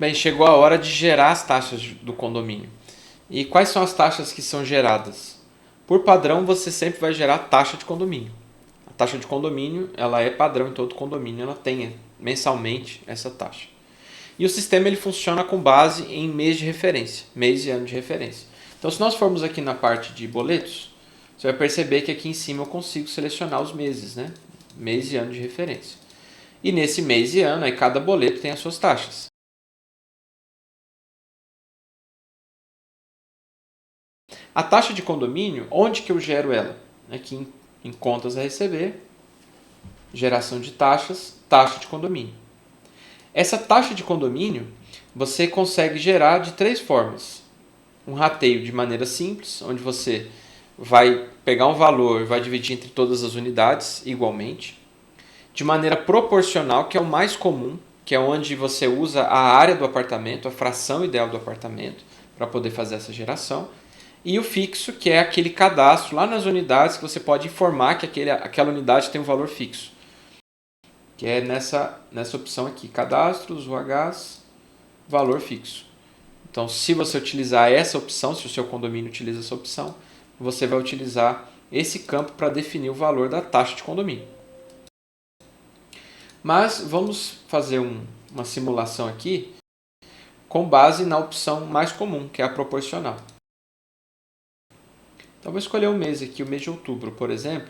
Bem, chegou a hora de gerar as taxas do condomínio. E quais são as taxas que são geradas? Por padrão, você sempre vai gerar taxa de condomínio. A taxa de condomínio, ela é padrão em todo condomínio, ela tem mensalmente essa taxa. E o sistema ele funciona com base em mês de referência, mês e ano de referência. Então, se nós formos aqui na parte de boletos, você vai perceber que aqui em cima eu consigo selecionar os meses, né? Mês e ano de referência. E nesse mês e ano, aí cada boleto tem as suas taxas. A taxa de condomínio, onde que eu gero ela? Aqui em contas a receber, geração de taxas, taxa de condomínio. Essa taxa de condomínio você consegue gerar de três formas. Um rateio de maneira simples, onde você vai pegar um valor e vai dividir entre todas as unidades igualmente. De maneira proporcional, que é o mais comum, que é onde você usa a área do apartamento, a fração ideal do apartamento, para poder fazer essa geração. E o fixo, que é aquele cadastro lá nas unidades que você pode informar que aquela unidade tem um valor fixo. Que é nessa opção aqui, cadastros, UHs, valor fixo. Então, se você utilizar essa opção, se o seu condomínio utiliza essa opção, você vai utilizar esse campo para definir o valor da taxa de condomínio. Mas vamos fazer uma simulação aqui com base na opção mais comum, que é a proporcional. Então, vou escolher um mês aqui, o mês de outubro, por exemplo,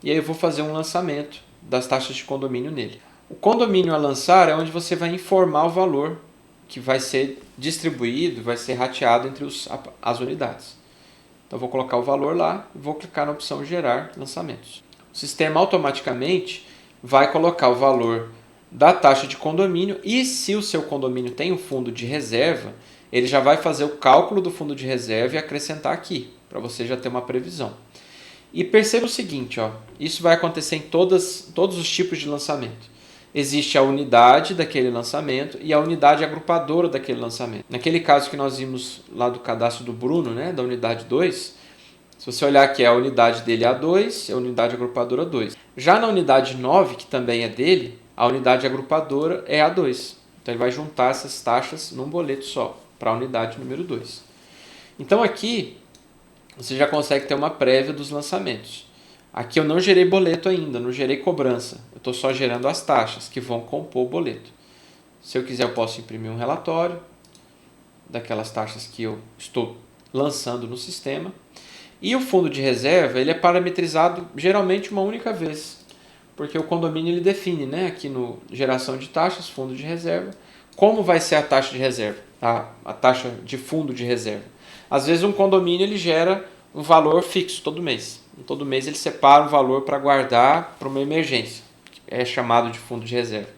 e aí eu vou fazer um lançamento das taxas de condomínio nele. O condomínio a lançar é onde você vai informar o valor que vai ser distribuído, vai ser rateado entre as unidades. Então, vou colocar o valor lá e vou clicar na opção gerar lançamentos. O sistema automaticamente vai colocar o valor da taxa de condomínio e se o seu condomínio tem um fundo de reserva, ele já vai fazer o cálculo do fundo de reserva e acrescentar aqui, para você já ter uma previsão. E perceba o seguinte, ó, isso vai acontecer em todos os tipos de lançamento. Existe a unidade daquele lançamento e a unidade agrupadora daquele lançamento. Naquele caso que nós vimos lá do cadastro do Bruno, né, da unidade 2, se você olhar aqui, a unidade dele é A2 e a unidade agrupadora 2. Já na unidade 9, que também é dele, a unidade agrupadora é A2. Então ele vai juntar essas taxas num boleto só, para a unidade número 2. Então aqui você já consegue ter uma prévia dos lançamentos. Aqui eu não gerei boleto ainda, não gerei cobrança. Eu estou só gerando as taxas que vão compor o boleto. Se eu quiser, eu posso imprimir um relatório daquelas taxas que eu estou lançando no sistema. E o fundo de reserva ele é parametrizado geralmente uma única vez, porque o condomínio ele define, né, aqui no geração de taxas, fundo de reserva, como vai ser a taxa de reserva, a taxa de fundo de reserva. Às vezes um condomínio ele gera um valor fixo todo mês. Todo mês ele separa um valor para guardar para uma emergência, que é chamado de fundo de reserva.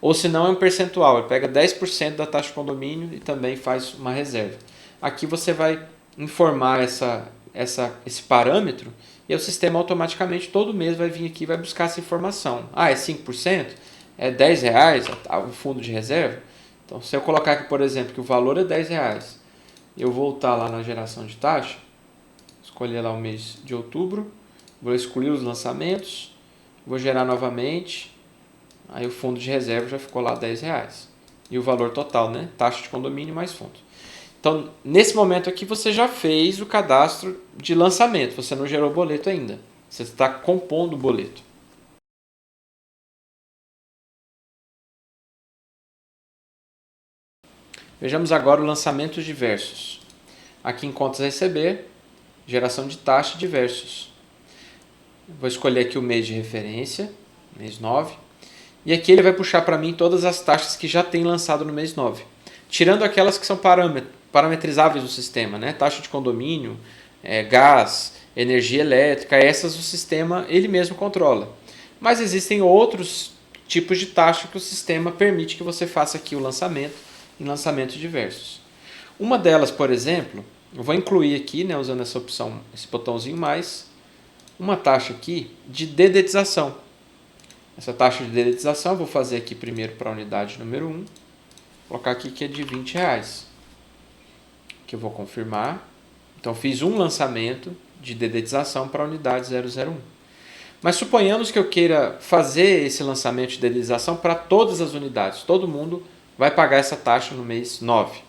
Ou se não é um percentual, ele pega 10% da taxa de condomínio e também faz uma reserva. Aqui você vai informar esse parâmetro e o sistema automaticamente todo mês vai vir aqui e vai buscar essa informação. Ah, é 5%? É R$10 o fundo de reserva? Então, se eu colocar aqui, por exemplo, que o valor é R$10, eu voltar lá na geração de taxa, escolher lá o mês de outubro, vou excluir os lançamentos, vou gerar novamente, aí o fundo de reserva já ficou lá R$10. E o valor total, né? Taxa de condomínio mais fundo. Então, nesse momento aqui, você já fez o cadastro de lançamento, você não gerou boleto ainda. Você está compondo o boleto. Vejamos agora o lançamento diversos. Aqui em contas a receber, geração de taxa diversos. Vou escolher aqui o mês de referência, mês 9. E aqui ele vai puxar para mim todas as taxas que já tem lançado no mês 9. Tirando aquelas que são parametrizáveis no sistema, né? Taxa de condomínio, gás, energia elétrica, essas o sistema ele mesmo controla. Mas existem outros tipos de taxa que o sistema permite que você faça aqui o lançamento em lançamentos diversos. Uma delas, por exemplo, eu vou incluir aqui, né, usando essa opção, esse botãozinho mais, uma taxa aqui de dedetização. Essa taxa de dedetização eu vou fazer aqui primeiro para a unidade número 1. Vou colocar aqui que é de R$20. Que eu vou confirmar. Então fiz um lançamento de dedetização para a unidade 001. Mas suponhamos que eu queira fazer esse lançamento de dedetização para todas as unidades. Todo mundo vai pagar essa taxa no mês 9.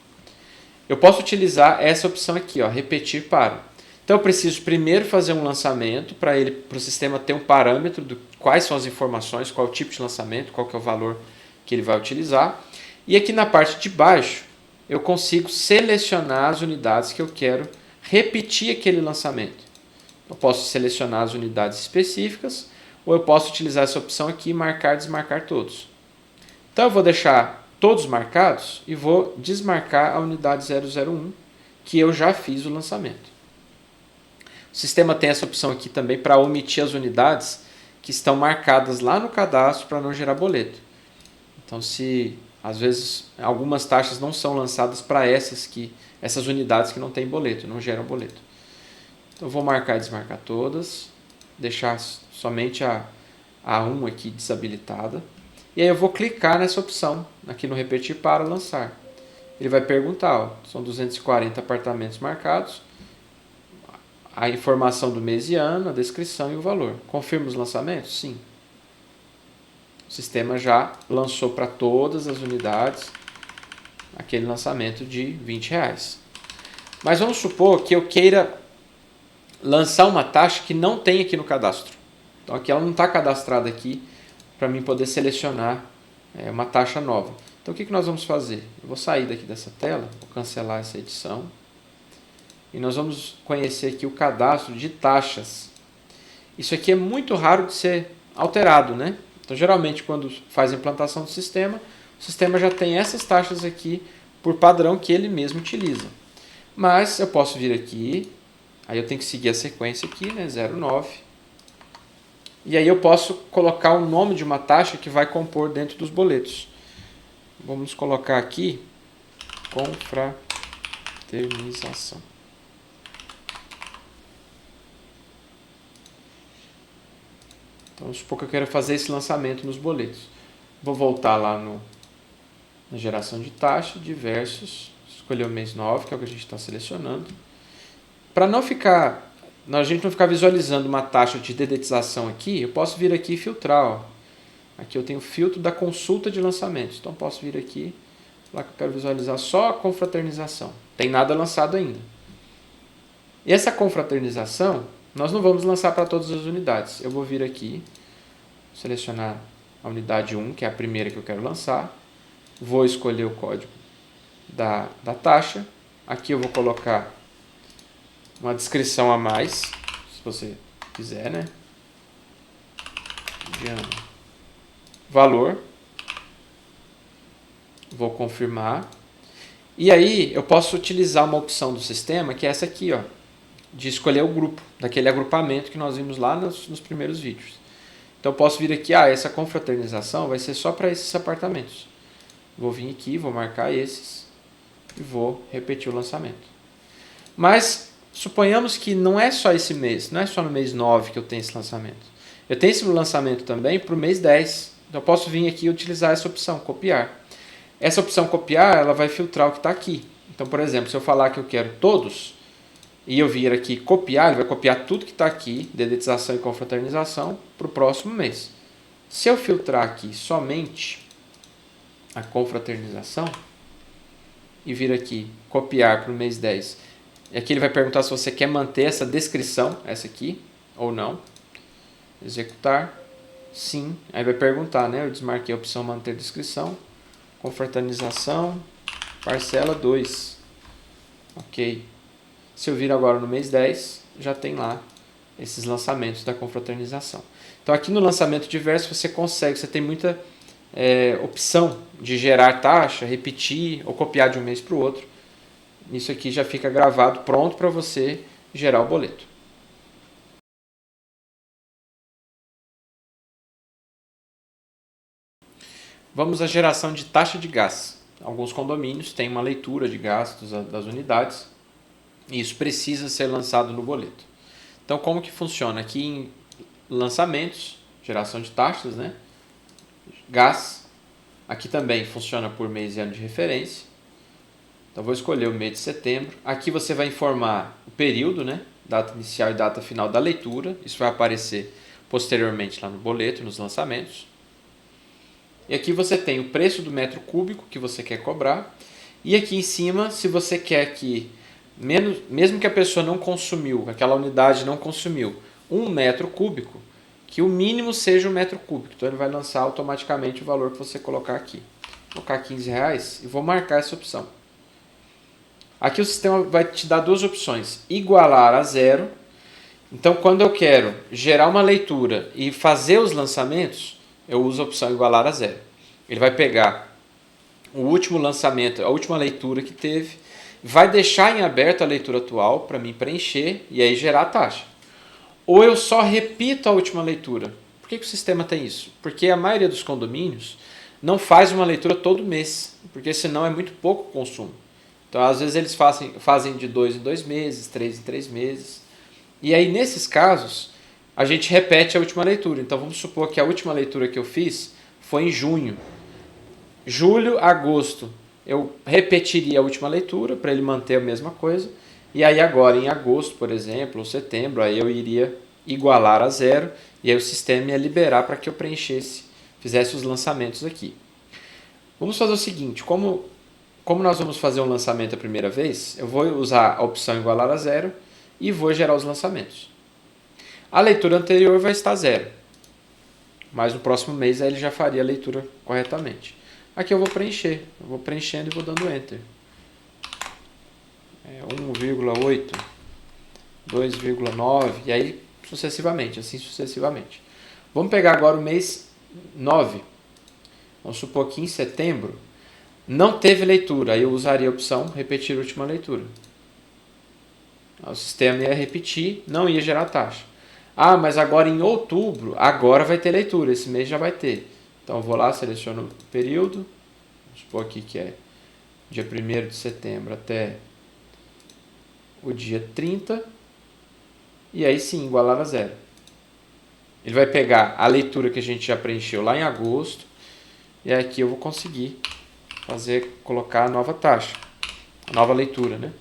Eu posso utilizar essa opção aqui, ó, repetir para. Então eu preciso primeiro fazer um lançamento para o sistema ter um parâmetro de quais são as informações, qual é o tipo de lançamento, qual que é o valor que ele vai utilizar. E aqui na parte de baixo eu consigo selecionar as unidades que eu quero repetir aquele lançamento. Eu posso selecionar as unidades específicas ou eu posso utilizar essa opção aqui, marcar e desmarcar todos. Então eu vou deixar todos marcados e vou desmarcar a unidade 001 que eu já fiz o lançamento. O sistema tem essa opção aqui também para omitir as unidades que estão marcadas lá no cadastro para não gerar boleto. Então, se às vezes algumas taxas não são lançadas para essas unidades que não têm boleto, não geram boleto. Então, eu vou marcar e desmarcar todas, deixar somente a 1 aqui desabilitada. E aí eu vou clicar nessa opção, aqui no repetir para lançar. Ele vai perguntar, ó, são 240 apartamentos marcados, a informação do mês e ano, a descrição e o valor. Confirma os lançamentos? Sim. O sistema já lançou para todas as unidades aquele lançamento de R$20. Mas vamos supor que eu queira lançar uma taxa que não tem aqui no cadastro. Então aqui ela não está cadastrada aqui para mim poder selecionar uma taxa nova. Então o que nós vamos fazer? Eu vou sair daqui dessa tela, vou cancelar essa edição. E nós vamos conhecer aqui o cadastro de taxas. Isso aqui é muito raro de ser alterado, né? Então, geralmente, quando faz a implantação do sistema, o sistema já tem essas taxas aqui por padrão que ele mesmo utiliza. Mas eu posso vir aqui, aí eu tenho que seguir a sequência aqui, né? 09. E aí eu posso colocar o nome de uma taxa que vai compor dentro dos boletos. Vamos colocar aqui confraternização. Então, vamos supor que eu quero fazer esse lançamento nos boletos. Vou voltar lá na geração de taxa, diversos, escolher o mês 9, que é o que a gente está selecionando. Para a gente não ficar visualizando uma taxa de dedetização aqui, eu posso vir aqui e filtrar. Ó. Aqui eu tenho o filtro da consulta de lançamentos. Então, posso vir aqui, falar que eu quero visualizar só a confraternização. Tem nada lançado ainda. E essa confraternização, nós não vamos lançar para todas as unidades. Eu vou vir aqui, selecionar a unidade 1, que é a primeira que eu quero lançar. Vou escolher o código da taxa. Aqui eu vou colocar uma descrição a mais, se você quiser, né? Valor. Vou confirmar. E aí eu posso utilizar uma opção do sistema, que é essa aqui, ó, de escolher o grupo, daquele agrupamento que nós vimos lá nos primeiros vídeos. Então eu posso vir aqui, essa confraternização vai ser só para esses apartamentos. Vou vir aqui, vou marcar esses e vou repetir o lançamento. Mas suponhamos que não é só esse mês, não é só no mês 9 que eu tenho esse lançamento. Eu tenho esse lançamento também para o mês 10. Então eu posso vir aqui e utilizar essa opção, copiar. Essa opção copiar, ela vai filtrar o que está aqui. Então, por exemplo, se eu falar que eu quero todos, e eu vir aqui copiar, ele vai copiar tudo que está aqui, dedetização e confraternização, para o próximo mês. Se eu filtrar aqui somente a confraternização, e vir aqui copiar para o mês 10, e aqui ele vai perguntar se você quer manter essa descrição, essa aqui, ou não. Executar, sim. Aí vai perguntar, né? Eu desmarquei a opção manter descrição, confraternização, parcela 2. Ok. Se eu vir agora no mês 10, já tem lá esses lançamentos da confraternização. Então aqui no lançamento diverso você tem muita opção de gerar taxa, repetir ou copiar de um mês para o outro. Isso aqui já fica gravado, pronto para você gerar o boleto. Vamos à geração de taxa de gás. Alguns condomínios têm uma leitura de gastos das unidades e isso precisa ser lançado no boleto. Então, como que funciona? Aqui em lançamentos, geração de taxas, né? Gás. Aqui também funciona por mês e ano de referência. Então, vou escolher o mês de setembro. Aqui você vai informar o período, né? Data inicial e data final da leitura. Isso vai aparecer posteriormente lá no boleto, nos lançamentos. E aqui você tem o preço do metro cúbico que você quer cobrar. E aqui em cima, se você quer que, mesmo que a pessoa não consumiu, aquela unidade não consumiu 1 metro cúbico, que o mínimo seja 1 metro cúbico. Então ele vai lançar automaticamente o valor que você colocar aqui. Vou colocar R$15 e vou marcar essa opção. Aqui o sistema vai te dar duas opções: igualar a zero. Então, quando eu quero gerar uma leitura e fazer os lançamentos, eu uso a opção igualar a zero. Ele vai pegar o último lançamento, a última leitura que teve, vai deixar em aberto a leitura atual para mim preencher e aí gerar a taxa. Ou eu só repito a última leitura. Por que o sistema tem isso? Porque a maioria dos condomínios não faz uma leitura todo mês, porque senão é muito pouco consumo. Então, às vezes, eles fazem de 2 em 2 meses, 3 em 3 meses. E aí, nesses casos, a gente repete a última leitura. Então, vamos supor que a última leitura que eu fiz foi em junho. Julho, agosto, eu repetiria a última leitura para ele manter a mesma coisa. E aí, agora, em agosto, por exemplo, ou setembro, aí eu iria igualar a zero. E aí o sistema ia liberar para que eu fizesse os lançamentos aqui. Vamos fazer o seguinte, como nós vamos fazer um lançamento a primeira vez, eu vou usar a opção igualar a zero e vou gerar os lançamentos. A leitura anterior vai estar zero, mas no próximo mês aí ele já faria a leitura corretamente. Aqui eu vou preencher, eu vou preenchendo e vou dando Enter. 1,8, 2,9 e aí sucessivamente, assim sucessivamente. Vamos pegar agora o mês 9. Vamos supor que em setembro não teve leitura, aí eu usaria a opção repetir a última leitura. O sistema ia repetir, não ia gerar taxa. Ah, mas agora em outubro, agora vai ter leitura, esse mês já vai ter. Então eu vou lá, seleciono o período, vamos supor aqui que é dia 1º de setembro até o dia 30, e aí sim, igualar a zero. Ele vai pegar a leitura que a gente já preencheu lá em agosto, e aqui eu vou conseguir colocar a nova taxa, a nova leitura, né?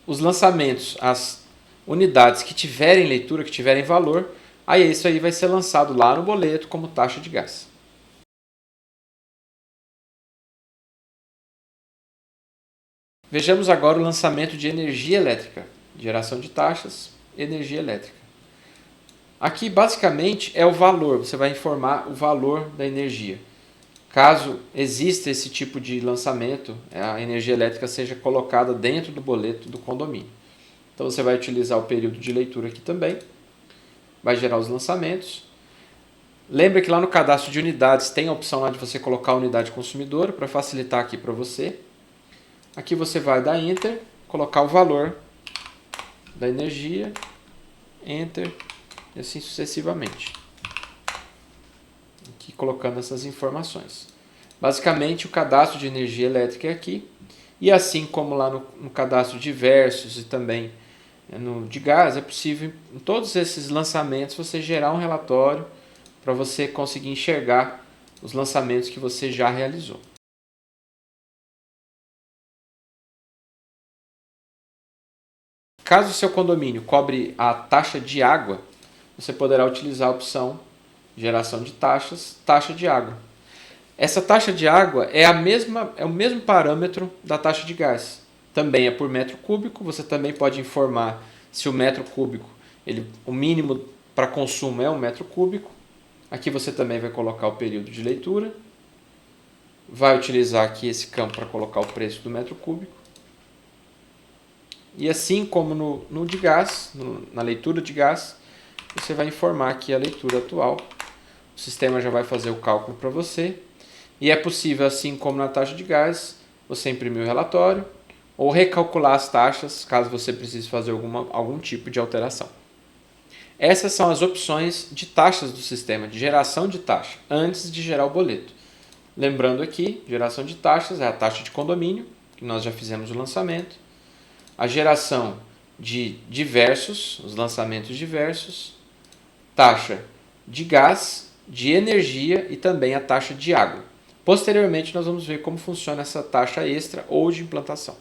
Os lançamentos, as unidades que tiverem leitura, que tiverem valor, aí isso aí vai ser lançado lá no boleto como taxa de gás. Vejamos agora o lançamento de energia elétrica, geração de taxas, energia elétrica. Aqui, basicamente, é o valor. Você vai informar o valor da energia. Caso exista esse tipo de lançamento, a energia elétrica seja colocada dentro do boleto do condomínio. Então, você vai utilizar o período de leitura aqui também. Vai gerar os lançamentos. Lembra que lá no cadastro de unidades tem a opção lá de você colocar a unidade consumidora para facilitar aqui para você. Aqui você vai dar Enter, colocar o valor da energia, Enter, e assim sucessivamente. Aqui colocando essas informações. Basicamente o cadastro de energia elétrica é aqui. E assim como lá no cadastro de diversos e também no de gás, é possível em todos esses lançamentos você gerar um relatório para você conseguir enxergar os lançamentos que você já realizou. Caso o seu condomínio cobre a taxa de água, você poderá utilizar a opção geração de taxas, taxa de água. Essa taxa de água é o mesmo parâmetro da taxa de gás. Também é por metro cúbico, você também pode informar se o metro cúbico, o mínimo para consumo é 1 metro cúbico. Aqui você também vai colocar o período de leitura. Vai utilizar aqui esse campo para colocar o preço do metro cúbico. E assim como no de gás, na leitura de gás, você vai informar aqui a leitura atual. O sistema já vai fazer o cálculo para você. E é possível, assim como na taxa de gás, você imprimir o relatório ou recalcular as taxas, caso você precise fazer algum tipo de alteração. Essas são as opções de taxas do sistema, de geração de taxa, antes de gerar o boleto. Lembrando aqui, geração de taxas é a taxa de condomínio, que nós já fizemos o lançamento. A geração de diversos, os lançamentos diversos, taxa de gás, de energia e também a taxa de água. Posteriormente nós vamos ver como funciona essa taxa extra ou de implantação.